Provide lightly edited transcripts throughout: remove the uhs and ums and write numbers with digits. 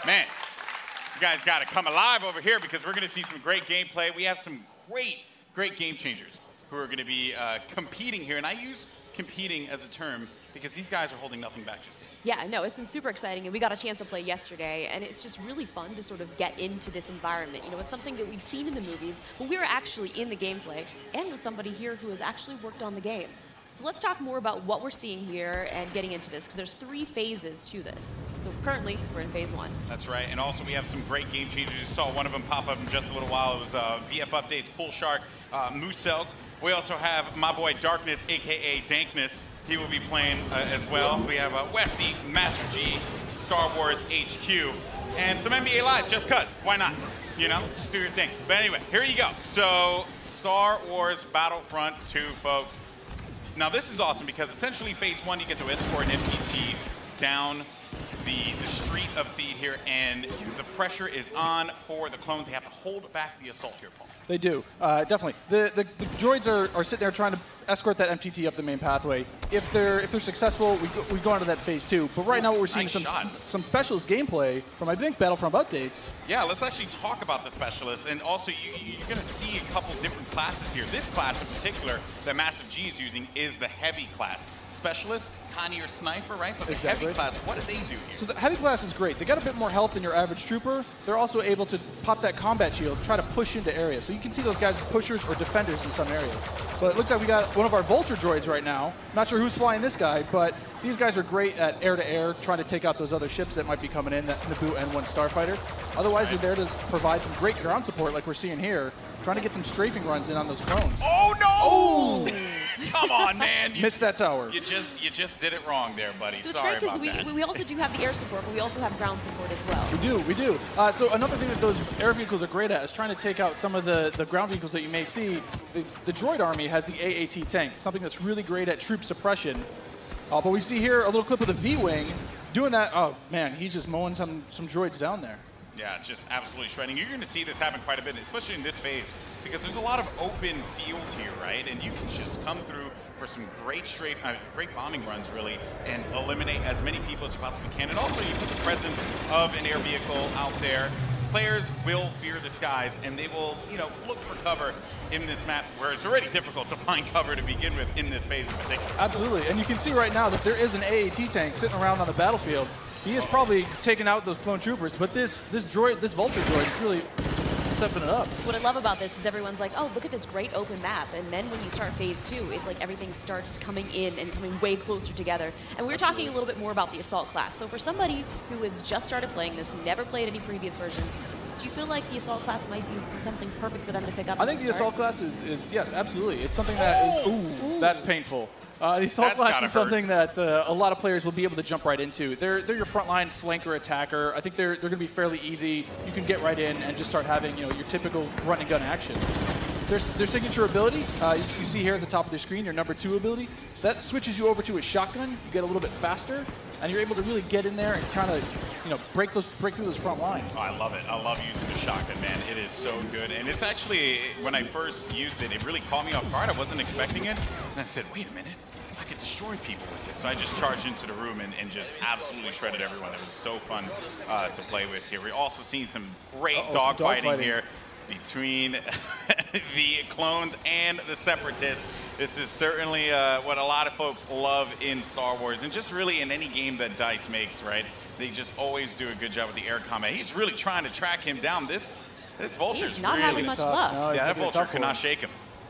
Man, you guys got to come alive over here because we're going to see some great gameplay. We have some great game changers who are going to be competing here. And I use competing as a term because these guys are holding nothing back just yet. Yeah, no, it's been super exciting, and we got a chance to play yesterday, and it's just really fun to sort of get into this environment. You know, it's something that we've seen in the movies, but we're actually in the gameplay, and with somebody here who has actually worked on the game. So let's talk more about what we're seeing here and getting into this, because there's 3 phases to this. So currently, we're in phase 1. That's right, and also we have some great game changers. You saw one of them pop up in just a little while. It was VF Updates, Pool Shark, Musel. We also have my boy Darkness, aka Dankness. He will be playing as well. We have Westy, Master G, Star Wars HQ, and some NBA Live, just cuz. Why not? You know, just do your thing. But anyway, here you go. So, Star Wars Battlefront 2, folks. Now this is awesome because essentially phase 1, you get to escort an MPT down the street of Theed here, and the pressure is on for the clones. They have to hold back the assault here, Paul. They do, definitely. The droids are sitting there trying to escort that MTT up the main pathway. If they're successful, we go on to that phase 2. But right now, what we're seeing is some specialist gameplay from, I think, Battlefront Updates. Yeah, let's actually talk about the specialists, and also you're going to see a couple different classes here. This class in particular that Massive G is using is the heavy class. Specialist, kind of your sniper, right? But the heavy class, what do they do here? So the heavy class is great. They got a bit more health than your average trooper. They're also able to pop that combat shield, try to push into areas. So you can see those guys as pushers or defenders in some areas. But it looks like we got one of our Vulture droids right now. Not sure who's flying this guy, but these guys are great at air-to-air, trying to take out those other ships that might be coming in, that Naboo N1 Starfighter. Otherwise, they're there to provide some great ground support like we're seeing here, trying to get some strafing runs in on those clones. Oh, no! Oh! Come on, man. Missed that tower. You just did it wrong there, buddy. So it's Sorry great about that. because we also do have the air support, but we also have ground support as well. We do. So another thing that those air vehicles are great at is trying to take out some of the ground vehicles that you may see. The droid army has the AAT tank, something that's really great at troop suppression. But we see here a little clip of the V-Wing doing that. Oh, man, he's just mowing some droids down there. Yeah, just absolutely shredding. You're going to see this happen quite a bit, especially in this phase, because there's a lot of open field here, right? And you can just come through for some great great bombing runs, really, and eliminate as many people as you possibly can. And also, you put the presence of an air vehicle out there. Players will fear the skies, and they will, look for cover in this map where it's already difficult to find cover to begin with in this phase in particular. Absolutely, and you can see right now that there is an AAT tank sitting around on the battlefield. He is probably taking out those clone troopers, but this Vulture droid is really stepping it up. What I love about this is everyone's like, oh, look at this great open map. And then when you start phase 2, it's like everything starts coming in and coming way closer together. And we're talking a little bit more about the Assault class. So for somebody who has just started playing this, never played any previous versions, do you feel like the Assault class might be something perfect for them to pick up? I think the Assault class is yes, absolutely. It's something that is, ooh, that's painful. The Assault class is something that a lot of players will be able to jump right into. They're your frontline flanker attacker. I think they're going to be fairly easy. You can get right in and just start having your typical run and gun action. Their signature ability, you see here at the top of the screen, your number 2 ability, that switches you over to a shotgun. You get a little bit faster, and you're able to really get in there and kind of break through those front lines. Oh, I love it. I love using the shotgun, man. It is so good. And it's actually, when I first used it, it really caught me off guard. I wasn't expecting it. And I said, wait a minute. I could destroy people with it. So I just charged into the room and just absolutely shredded everyone. It was so fun to play with here. We're also seeing some great dogfighting here between the clones and the Separatists. This is certainly what a lot of folks love in Star Wars, and just really in any game that DICE makes, right? They just always do a good job with the air combat. He's really trying to track him down. This Vulture's not really having much luck. No, yeah, that Vulture cannot shake him.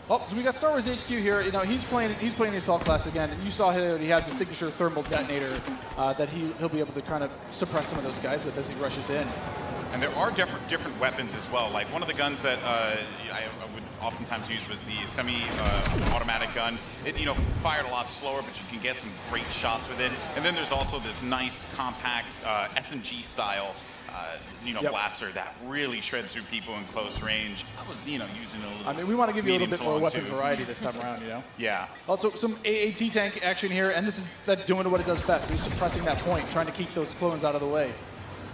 Oh, so we got Star Wars HQ here. He's playing the Assault class again, and you saw here he has the signature thermal detonator that he'll be able to kind of suppress some of those guys with as he rushes in. And there are different weapons as well. Like one of the guns that I would oftentimes use was the semi-automatic gun. It fired a lot slower, but you can get some great shots with it. And then there's also this nice compact SMG style blaster that really shreds through people in close range. I was using a little. I mean, we want to give you a little bit more weapon variety this time around, Yeah. Also, some AAT tank action here, and this is doing what it does best. It's suppressing that point, trying to keep those clones out of the way.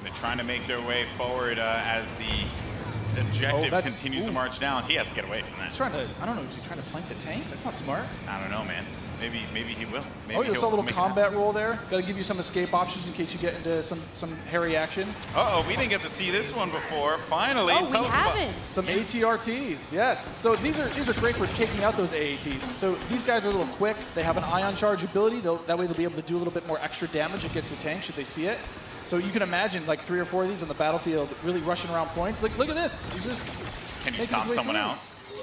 They're trying to make their way forward as the objective continues to march down. He has to get away from that. He's trying to, I don't know, is he trying to flank the tank? That's not smart. I don't know, man. Maybe he will. Maybe Oh, you saw a little make combat roll there. Got to give you some escape options in case you get into some hairy action. Uh-oh, we didn't get to see this one before. Finally, Oh, tell we us haven't. Some ATRTs, yes. So these are great for taking out those AATs. So these guys are a little quick. They have an ion charge ability. That way they'll be able to do a little bit more extra damage against the tank should they see it. So you can imagine like 3 or 4 of these on the battlefield really rushing around points. Like, look at this. He's just Can you stop someone out?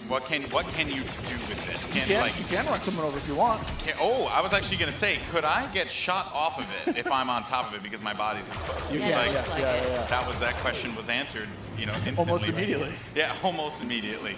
What can you do with this? You can run someone over if you want. I was actually going to say, could I get shot off of it if I'm on top of it because my body's exposed? You can, yeah. That question was answered, instantly. Almost immediately. Yeah, almost immediately.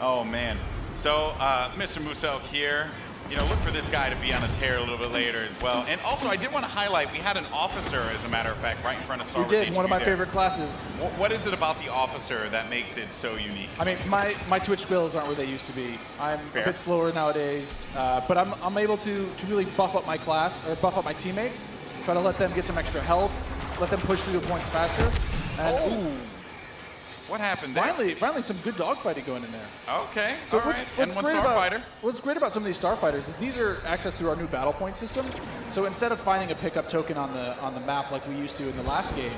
Oh, man. So, Mr. Musel here, look for this guy to be on a tear a little bit later as well. And also, I did want to highlight, we had an officer, as a matter of fact, right in front of Star Wars. We did, HQ one of my there. favorite classes. What is it about the officer that makes it so unique? I mean, my Twitch skills aren't where they used to be. I'm Fair. a bit slower nowadays, but I'm able to really buff up my class, or buff up my teammates, try to let them get some extra health, let them push through the points faster. And, ooh. What happened there? Finally some good dogfighting going in there. Okay, So all right. And one starfighter. What's great about some of these starfighters is these are accessed through our new battle point system. So instead of finding a pickup token on the map like we used to in the last game,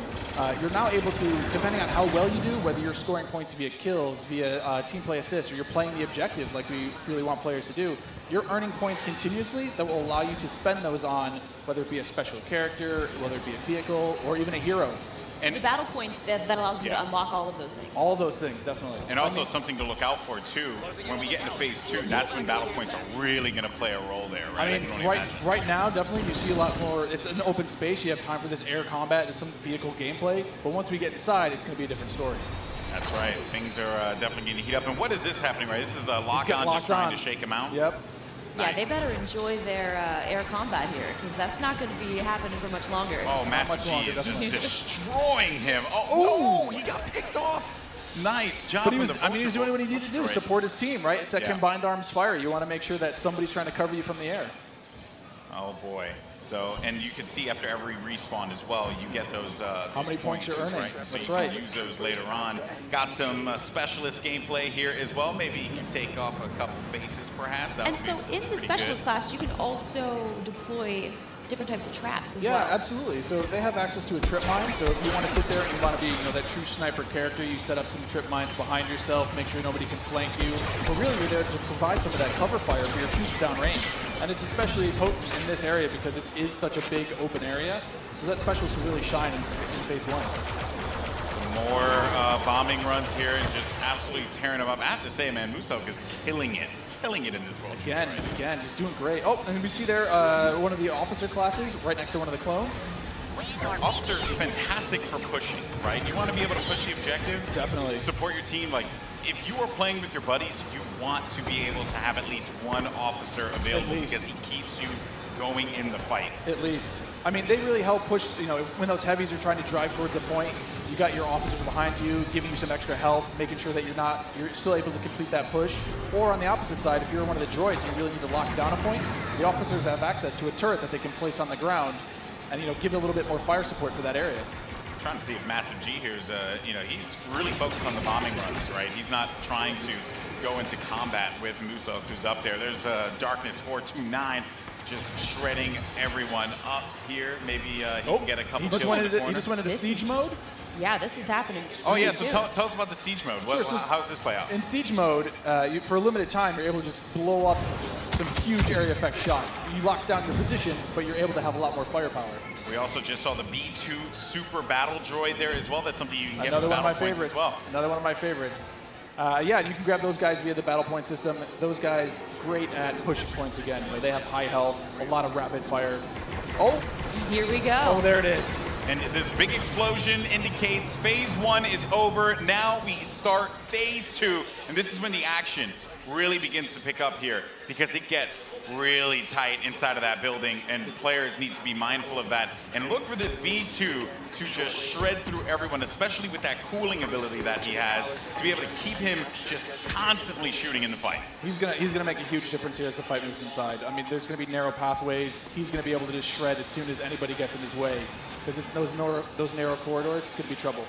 you're now able to, depending on how well you do, whether you're scoring points via kills, via team play assists, or you're playing the objective like we really want players to do, you're earning points continuously that will allow you to spend those on whether it be a special character, whether it be a vehicle, or even a hero. And the battle points that allows you to unlock all of those things. All of those things, definitely. And also something to look out for too. When we get into phase 2, that's when battle points are really going to play a role there, right? I mean, right now, definitely you see a lot more. It's an open space. You have time for this air combat and some vehicle gameplay. But once we get inside, it's going to be a different story. That's right. Things are definitely going to heat up. And what is this happening, right? This is a lock-on just trying to shake him out? Yep. Yeah, they better enjoy their air combat here, because that's not going to be happening for much longer. Oh, Master G is just destroying him. Oh, no, he got picked off. Nice job. But he was doing what he needed to do, support his team, right? It's that combined arms fire. You want to make sure that somebody's trying to cover you from the air. Oh boy. So, and you can see after every respawn as well, you get those how many points you're earning. Right? So That's you right. can use those later on. Got some specialist gameplay here as well. Maybe you can take off a couple faces perhaps. And so in the specialist class, you can also deploy different types of traps as well. Yeah, absolutely. So they have access to a trip mine. So if you want to sit there and you want to be, that true sniper character, you set up some trip mines behind yourself, make sure nobody can flank you. But really, you're there to provide some of that cover fire for your troops downrange. And it's especially potent in this area because it is such a big open area. So that specialist will really shine in phase 1. Some more bombing runs here and just absolutely tearing them up. I have to say, man, Musel is killing it in this world. Again, he's doing great. Oh, and we see there one of the officer classes right next to one of the clones. Officer, fantastic for pushing, right? You want to be able to push the objective. Definitely. Support your team. Like, if you are playing with your buddies, you want to be able to have at least one officer available because he keeps you going in the fight. At least. I mean, they really help push, when those heavies are trying to drive towards a point, you got your officers behind you, giving you some extra health, making sure that you're still able to complete that push. Or on the opposite side, if you're one of the droids and you really need to lock down a point, the officers have access to a turret that they can place on the ground and, give a little bit more fire support for that area. I'm trying to see if Massive G here is, he's really focused on the bombing runs, right? He's not trying to go into combat with Musel, who's up there. There's Darkness 429. Just shredding everyone up here. Maybe he can get a couple kills in the corner. He just went into siege mode? Yeah, this is happening. Oh, yeah, so tell us about the siege mode. How does this play out? In siege mode, for a limited time, you're able to just blow up some huge area effect shots. You lock down your position, but you're able to have a lot more firepower. We also just saw the B2 Super Battle Droid there as well. That's something you can get Another with one of my Battle Points favorites. as well. Another one of my favorites. Yeah, you can grab those guys via the battle point system. Those guys, great at pushing points again. They have high health, a lot of rapid fire. Oh! Here we go. Oh, there it is. And this big explosion indicates phase 1 is over. Now we start phase 2. And this is when the action really begins to pick up here because it gets really tight inside of that building and players need to be mindful of that and look for this B2 to just shred through everyone, especially with that cooling ability that he has, to be able to keep him just constantly shooting in the fight. He's gonna make a huge difference here as the fight moves inside. I mean, there's gonna be narrow pathways. He's gonna be able to just shred as soon as anybody gets in his way because it's those narrow corridors. It's gonna be trouble.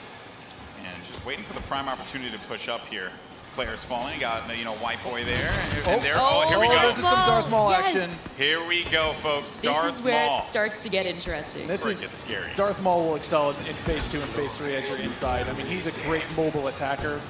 And just waiting for the prime opportunity to push up here. players falling. You got, you know, White Boy there. And there. Oh, here we go. This is some Darth Maul action. Here we go, folks. This Darth is where Maul. it starts to get interesting. This is scary. Darth Maul will excel in Phase 2 and Phase 3 as you're inside. I mean, he's a great mobile attacker.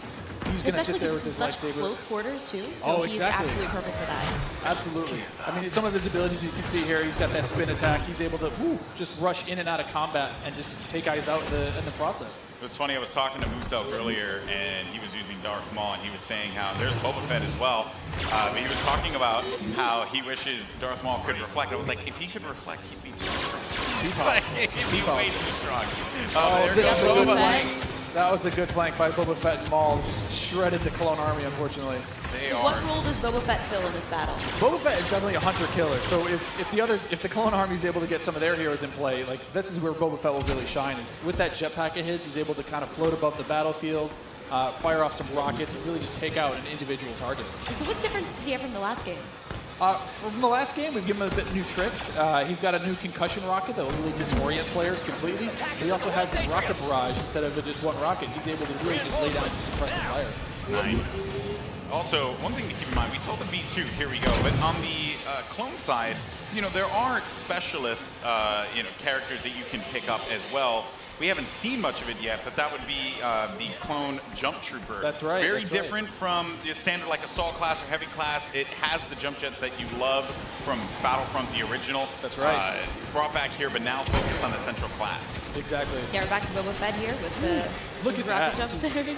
He's going to sit there with his lightsaber. Especially close quarters, too. So he's absolutely perfect for that. Absolutely. I mean, some of his abilities you can see here, he's got that spin attack. He's able to just rush in and out of combat and just take guys out in the process. It was funny, I was talking to Muselk earlier, and he was using Darth Maul, and he was saying how there's Boba Fett as well. But he was talking about how he wishes Darth Maul could reflect. I was like, if he could reflect, he'd be too strong. He'd be way too strong. There goes Boba Fett. That was a good flank by Boba Fett and Maul. Just shredded the Clone Army, unfortunately. What role does Boba Fett fill in this battle? Boba Fett is definitely a hunter-killer. So if the Clone Army is able to get some of their heroes in play, like this is where Boba Fett will really shine. Is with that jetpack of his, he's able to kind of float above the battlefield, fire off some rockets, and really just take out an individual target. So what difference does he have from the last game? From the last game, we've given him a bit of new tricks. He's got a new concussion rocket that will really disorient players completely. But he also has this rocket barrage. Instead of just one rocket, he's able to really just lay down some suppressive fire. Nice. Also, one thing to keep in mind, we saw the B2, here we go, but on the clone side, you know, there are specialist, you know, characters that you can pick up as well. We haven't seen much of it yet, but that would be the clone jump trooper. That's right. Very different from the standard like assault class or heavy class. It has the jump jets that you love from Battlefront, the original. That's right. Brought back here, but now focused on the central class. Exactly. Yeah, we're back to Boba Fett here with the Look at rocket that. jumps there.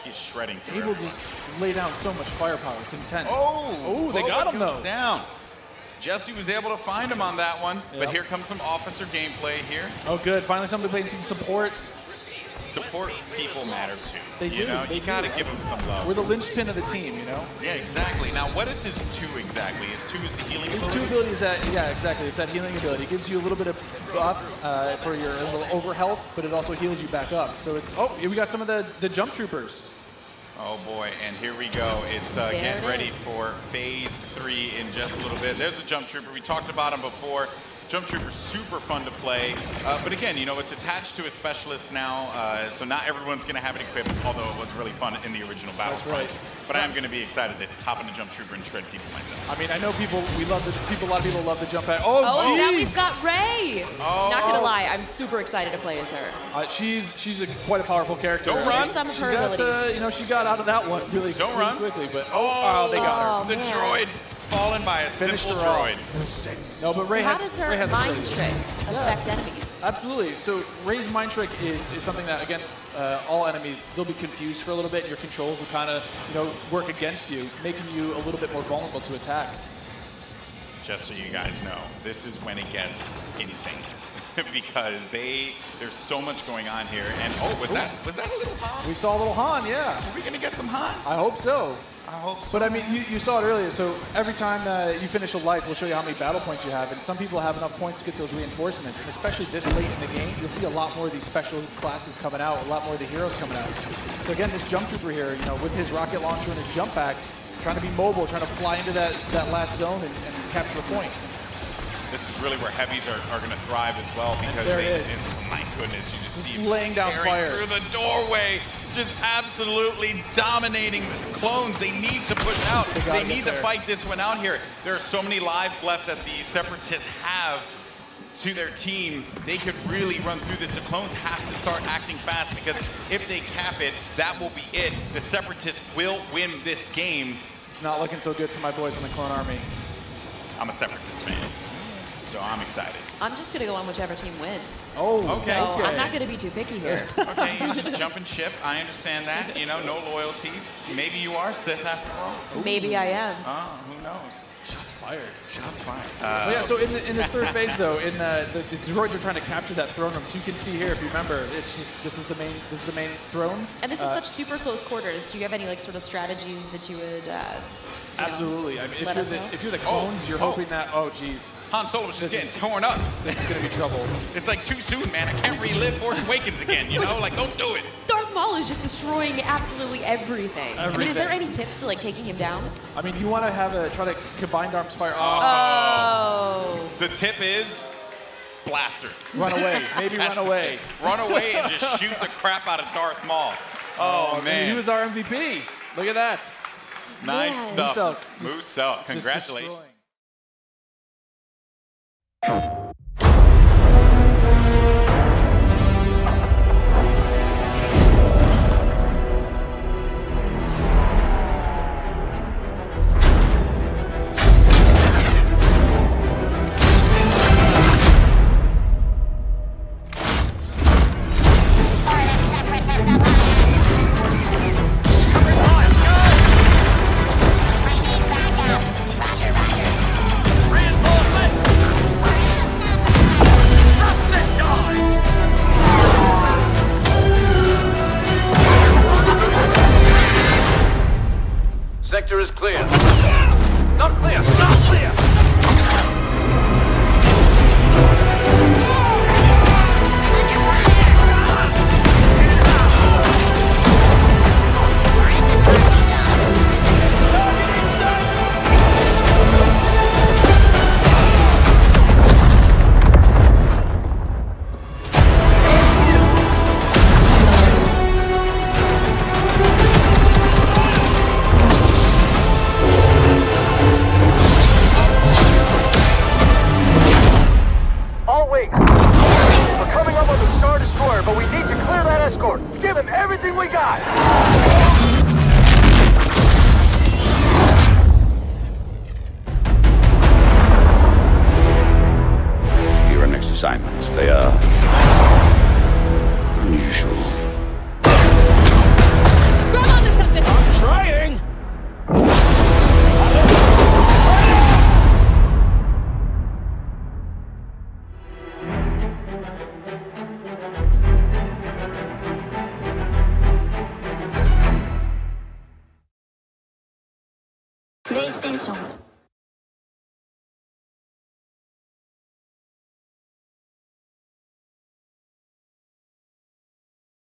He's shredding. He will just lay down so much firepower. It's intense. Oh, they got him though. Down. Jesse was able to find him on that one, Yep. but here comes some officer gameplay here. Oh, good. Finally, somebody playing some support. Support people matter too. They do. You know, you gotta give them some love. We're the linchpin of the team, you know? Yeah, exactly. Now, what is his 2 exactly? His 2 is the healing His ability? 2 ability is that, yeah, exactly. It's that healing ability. It gives you a little bit of buff for your little over health, but it also heals you back up. So it's, oh, we got some of the jump troopers. Oh boy, and here we go. It's getting ready for Phase 3 in just a little bit. There's a jump trooper. We talked about him before. Jump trooper, super fun to play. But again, you know, it's attached to a specialist now, so not everyone's going to have it equipped, although it was really fun in the original Battlefront. That's right. But I am going to be excited to hop in the jump trooper and shred people myself. I mean, I know a lot of people love the jump pad. Oh, geez. now we've got Rey. Oh. Not gonna lie, I'm super excited to play as her. She's quite a powerful character. Don't run. Here's some of her abilities. You know, she got out of that one really quickly, but they got her. The droid fallen by a Finished simple her off. droid. No, but So Rey how has, does her Rey has mind abilities. trick affect enemies? Absolutely. So Rey's mind trick is something that against all enemies, they'll be confused for a little bit. Your controls will kind of, you know, work against you, making you a little bit more vulnerable to attack. Just so you guys know, this is when it gets insane. Because there's so much going on here. And was that a little Han? We saw a little Han, yeah. Are we gonna get some Han? I hope so. I hope so. But I mean, you saw it earlier. So every time you finish a life, we'll show you how many battle points you have. And some people have enough points to get those reinforcements. And especially this late in the game, you'll see a lot more of these special classes coming out, a lot more of the heroes coming out. So again, this jump trooper here, you know, with his rocket launcher and his jump pack, trying to be mobile, trying to fly into that last zone and capture a point. This is really where heavies are going to thrive as well, because my goodness, you just see him laying down fire through the doorway, just absolutely dominating the clones. They need to push out. They need to fight this one out here. There are so many lives left that the Separatists have to their team. They could really run through this. The clones have to start acting fast, because if they cap it, that will be it. The Separatists will win this game. It's not looking so good for my boys in the Clone Army. I'm a Separatist fan, so I'm excited. I'm just gonna go on whichever team wins. Oh, so I'm not gonna be too picky here. Okay, jump and ship. I understand that. You know, no loyalties. Maybe you are Sith after all. Maybe I am. Who knows? Shots fired. Shots fired. Yeah, so in this third phase though, the droids are trying to capture that throne room. So you can see here, if you remember, it's just this is the main throne. And this is such super close quarters. Do you have any like sort of strategies that you would? Absolutely. I mean, if you're the clones, you're hoping that. Oh, geez. Han Solo is just getting torn up. This is gonna be trouble. It's like too soon, man. I can't relive Force Awakens again. You know, like don't do it. Darth Maul is just destroying absolutely everything. I mean, is there any tips to like taking him down? I mean, you want to try to combined arms fire. Oh. The tip is blasters. Run away. Maybe run away. Run away and just shoot the crap out of Darth Maul. Oh man. He was our MVP. Look at that. Nice stuff. Musel, congratulations. Sector is clear. Not clear! Not clear! But we need to clear that escort. Let's give him everything we got. Your next assignments, they are unusual. Grab onto something. I'm trying. PlayStation